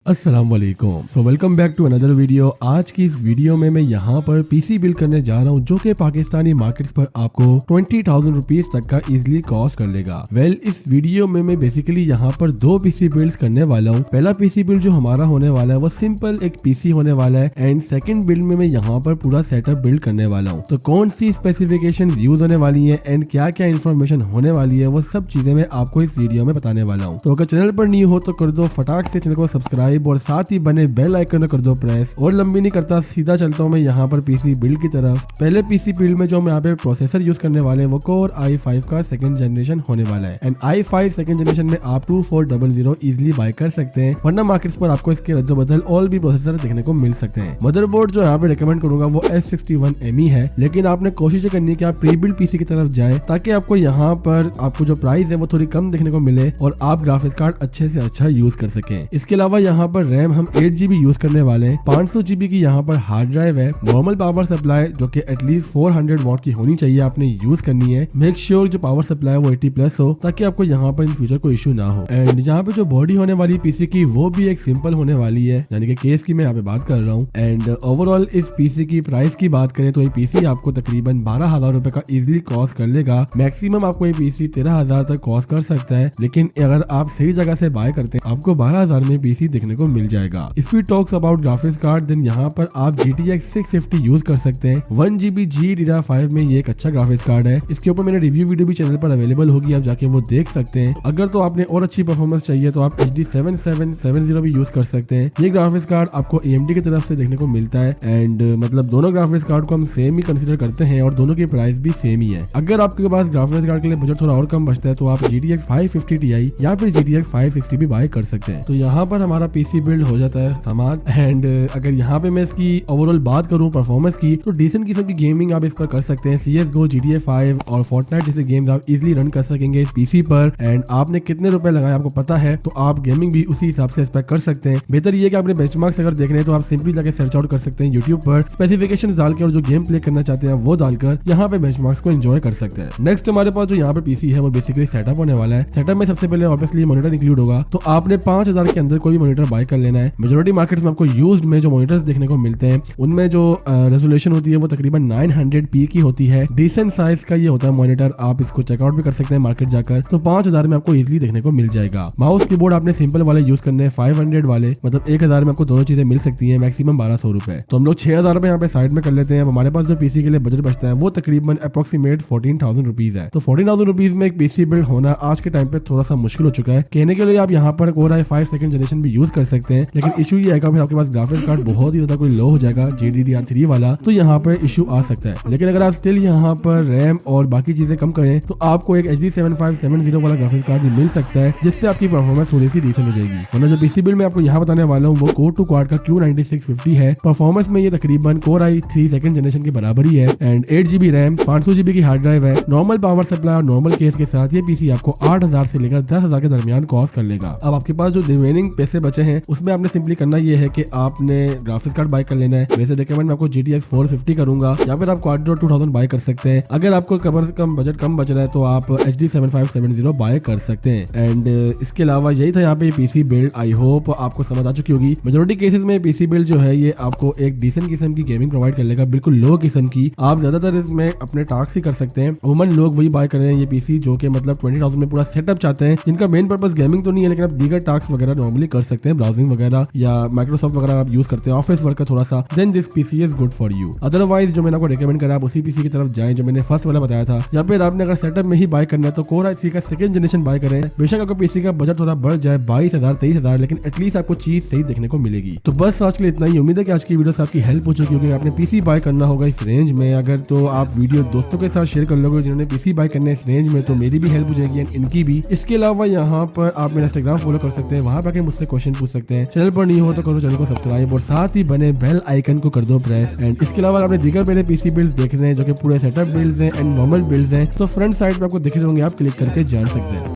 अस्सलाम वालेकुम। So welcome back to another video. आज की इस वीडियो में मैं यहाँ पर पीसी बिल्ड करने जा रहा हूँ जो कि पाकिस्तानी मार्केट्स पर आपको 20,000 रुपीज तक का इजीली कॉस्ट कर लेगा। इस वीडियो में मैं बेसिकली यहाँ पर दो पीसी बिल्ड करने वाला हूँ। पहला पीसी बिल्ड जो हमारा होने वाला है वो सिंपल एक पीसी होने वाला है एंड सेकंड बिल्ड में मैं यहाँ पर पूरा सेटअप बिल्ड करने वाला हूँ। तो कौन सी स्पेसिफिकेशन यूज होने वाली है एंड क्या क्या इन्फॉर्मेशन होने वाली है वो सब चीजें मैं आपको इस वीडियो में बताने वाला हूँ। तो अगर चैनल पर न्यू हो तो कर दो फटाक से चैनल को सब्सक्राइब और साथ ही बने बेल आइकन कर दो प्रेस। और लंबी नहीं करता सीधा चलता हूँ मैं यहाँ पर पीसी बिल्ड की तरफ। पहले पीसी बिल्ड में जो हम यहाँ पे प्रोसेसर यूज करने वाले हैं वो कोर i5 का सेकंड जनरेशन होने वाला है एंड i5 सेकंड जनरेशन में आप 2400 इजिली बाय कर सकते हैं, वरना मार्केट्स पर आपको इसके रद्दोबदल और भी प्रोसेसर देखने को मिल सकते हैं। मदरबोर्ड जो यहाँ पे रिकमेंड करूंगा वो S61ME है, लेकिन आपने कोशिश करनी है कि आप प्री बिल्ड पीसी की तरफ जाएं ताकि आपको यहाँ पर आपको जो प्राइस है वो थोड़ी कम देखने को मिले और आप ग्राफिक्स कार्ड अच्छे से अच्छा यूज कर सकें। इसके अलावा यहाँ पर रैम हम 8GB यूज करने वाले हैं। 500GB की यहाँ पर हार्ड ड्राइव है। नॉर्मल पावर सप्लाई जो कि एटलीस्ट 400 वॉट की होनी चाहिए आपने यूज करनी है। मेक श्योर जो पावर सप्लाई वो 80+ हो ताकि आपको यहाँ पर इन फ्यूचर कोई इशू ना हो। एंड यहाँ पे जो बॉडी होने वाली पीसी की वो भी एक सिंपल होने वाली है, यानी कि केस की मैं यहाँ पे बात कर रहा हूँ। एंड ओवरऑल इस पीसी की प्राइस की बात करें तो ये पीसी आपको तकरीबन 12,000 रुपए का इजिली कॉस्ट कर लेगा। मैक्सिमम आपको ये पीसी 13,000 तक कॉस्ट कर सकता है, लेकिन अगर आप सही जगह से बाय करते हैं आपको 12,000 में पीसी देखने को मिल जाएगा। If you talks about graphics card then यहाँ पर आप GTX 650 यूज कर सकते हैं। 1GB GDDR5 में ये एक अच्छा ग्राफिक्स कार्ड है। इसके ऊपर मैंने रिव्यू वीडियो भी चैनल पर अवेलेबल होगी, आप जाके वो देख सकते हैं। अगर तो आपने और अच्छी परफॉर्मेंस चाहिए तो आप HD 7770 भी यूज कर सकते हैं। ये ग्राफिक्स कार्ड आपको AMD की तरफ से देखने को मिलता है एंड मतलब दोनों ग्राफिक्स कार्ड को हम सेम ही कंसिडर करते हैं और दोनों की प्राइस भी सेम ही है। अगर आपके पास ग्राफिक्स कार्ड के लिए बजट थोड़ा और कम बचता है तो आप GTX 550 Ti या फिर GTX 560 भी बाय कर सकते हैं। तो यहाँ पर हमारा पीसी बिल्ड हो जाता है सामान। एंड अगर यहाँ पे मैं इसकी ओवरऑल बात करूँ परफॉर्मेंस की तो डिसेंट किस्म की गेमिंग आप इस पर कर सकते हैं। CSGO, GTA 5 और Fortnite जैसे गेम्स आप इजीली रन कर सकेंगे इस पीसी पर। एंड आपने कितने रुपए लगाए आपको पता है तो आप गेमिंग भी उसी हिसाब से एक्सपेक्ट कर सकते हैं। बेहतर ये कि आपने बेंचमार्क्स अगर देखने हैं तो आप सिंपली जाके सर्च आउट कर सकते हैं यूट्यूब पर, स्पेसिफिकेशंस डाल के और जो गेम प्ले करना चाहते हैं वो डालकर यहाँ पे बेंचमार्क्स को एंजॉय कर सकते हैं। नेक्स्ट हमारे पास जो यहाँ पे पीसी है वो बेसिकली सेटअप होने वाला है। सेटअप में सबसे पहले ऑब्वियसली मॉनिटर इंक्लूड होगा, तो आपने 5,000 के अंदर कोई भी मॉनिटर बाय कर लेना है। मेजॉरिटी मार्केट्स में आपको यूज्ड में जो मॉनिटर्स देखने को मिलते हैं उनमें जो रेजोल्यूशन होती है वो तकरीबन 900p की होती है। डिसेंट साइज का ये होता है मॉनिटर, आप इसको चेकआउट भी कर सकते हैं मार्केट जाकर। तो 5,000 में आपको इजीली देखने को मिल जाएगा। माउस कीबोर्ड आपने सिंपल वाले यूज करने हैं 500 वाले, मतलब 1,000 में आपको दोनों चीजें मिल सकती है, मैक्सिमम 1,200 रुपए। तो हम लोग 6,000 रुपए यहाँ पे साइड में कर लेते हैं। हमारे पास जो पीसी के लिए बजट बचता है वो तकरीबन अप्रोक्सीमेट 14,000 रुपीज है। तो 14,000 रुपीज में एक पीसी बिल्ड होना आज के टाइम पे थोड़ा सा मुश्किल हो चुका है। कहने के लिए आप यहाँ पर कोर i5 सेकंड जनरेशन भी यूज कर सकते हैं, लेकिन इशू ये आएगा फिर आपके पास ग्राफिक्स कार्ड बहुत ही ज्यादा कोई लो हो जाएगा GDDR3 वाला, तो यहाँ पर इशू आ सकता है। लेकिन अगर आप स्टिल यहाँ पर रैम और बाकी चीजें कम करें तो आपको एक HD 7570 वाला ग्राफिक्स कार्ड भी मिल सकता है, जिससे आपकी परफॉर्मेंस थोड़ी सी डिसेंट हो जाएगी। वरना जो पीसी बिल्ड में आपको यहाँ बताने वाला हूँ वो कोर टू क्वाड का Q9650 है। परफॉर्मेंस में ये तकरीबन कोर i3 सेकंड जनरेशन के बराबर ही है एंड 8GB रैम, 500GB की हार्ड ड्राइव है। नॉर्मल पावर सप्लाई और नॉर्मल केस के साथ ये पीसी आपको 8,000 से लेकर 10,000 के दरमियान कॉस्ट कर लेगा। अब आपके पास जो रिमेनिंग पैसे बचे हैं उसमें आपने सिंपली करना ये है कि आपने ग्राफिक्स कार्ड बाय कर लेना है। वैसे रिकमेंड मैं आपको GTX 450 करूंगा या फिर आप क्वाड्रो 2000 बाय कर सकते हैं। अगर आपको कम से कम बजट कम बच रहा है तो आप HD 7570 बाय कर सकते हैं। एंड इसके अलावा यही था यहाँ पे पीसी बिल्ड। आई होप आपको समझ आ चुकी होगी। मेजोरिटी केसेस में पीसी बिल्ड जो है ये आपको एक डिसेंट किस्म की गेमिंग प्रोवाइड कर लेगा, बिल्कुल लो किस्म की। आप ज्यादातर इसमें अपने टास्क ही कर सकते हैं। वुमन लोग वही बाय कर रहे हैं ये पीसी जो कि मतलब 20,000 में पूरा सेटअप चाहते हैं, जिनका मेन पर्पस गेमिंग तो नहीं है, लेकिन आप दीगर टास्क वगैरह नॉर्मली कर सकते हैं, ब्राउजिंग वगैरह या माइक्रोसॉफ्ट वगैरह आप यूज करते हैं, ऑफिस वर्क का थोड़ा सा, then this PC is good for you. Otherwise जो मैंने आपको रिकमेंड करा आप उसी पीसी की तरफ जाएं जो मैंने फर्स्ट वाला बताया था, या फिर आपने अगर सेटअप में ही बाय करना है तो कोर i3 का सेकंड जनरेशन बाय करें। बेशक आपको पीसी का बजट थोड़ा बढ़ जाए 22,000 23,000, लेकिन एटलीस्ट आपको चीज सही देखने को मिलेगी। तो बस आज के लिए इतना ही। उम्मीद है कि आज की वीडियो से आपकी हेल्प हो चुकी होगी। आपने पीसी बाय करना होगा इस रेंज में अगर, तो आप वीडियो दोस्तों के साथ शेयर कर लोगे जिन्होंने पीसी बाय करना है इस रेंज में, तो मेरी भी हेल्प हो जाएगी एंड इनकी भी। इसके अलावा यहाँ पर आप मेरा इंस्टाग्राम फॉलो कर सकते हैं, वहां पर मुझसे क्वेश्चन पूछ सकते हैं। चैनल पर नहीं हो तो करो चैनल को सब्सक्राइब और साथ ही बने बेल आइकन को कर दो प्रेस। एंड इसके अलावा आपने दीगर मेरे पीसी बिल्ड्स देख रहे हैं जो कि पूरे सेटअप बिल्ड्स हैं एंड नॉर्मल बिल्ड्स हैं, तो फ्रंट साइड पे आपको दिख रहे होंगे, आप क्लिक करके जान सकते हैं।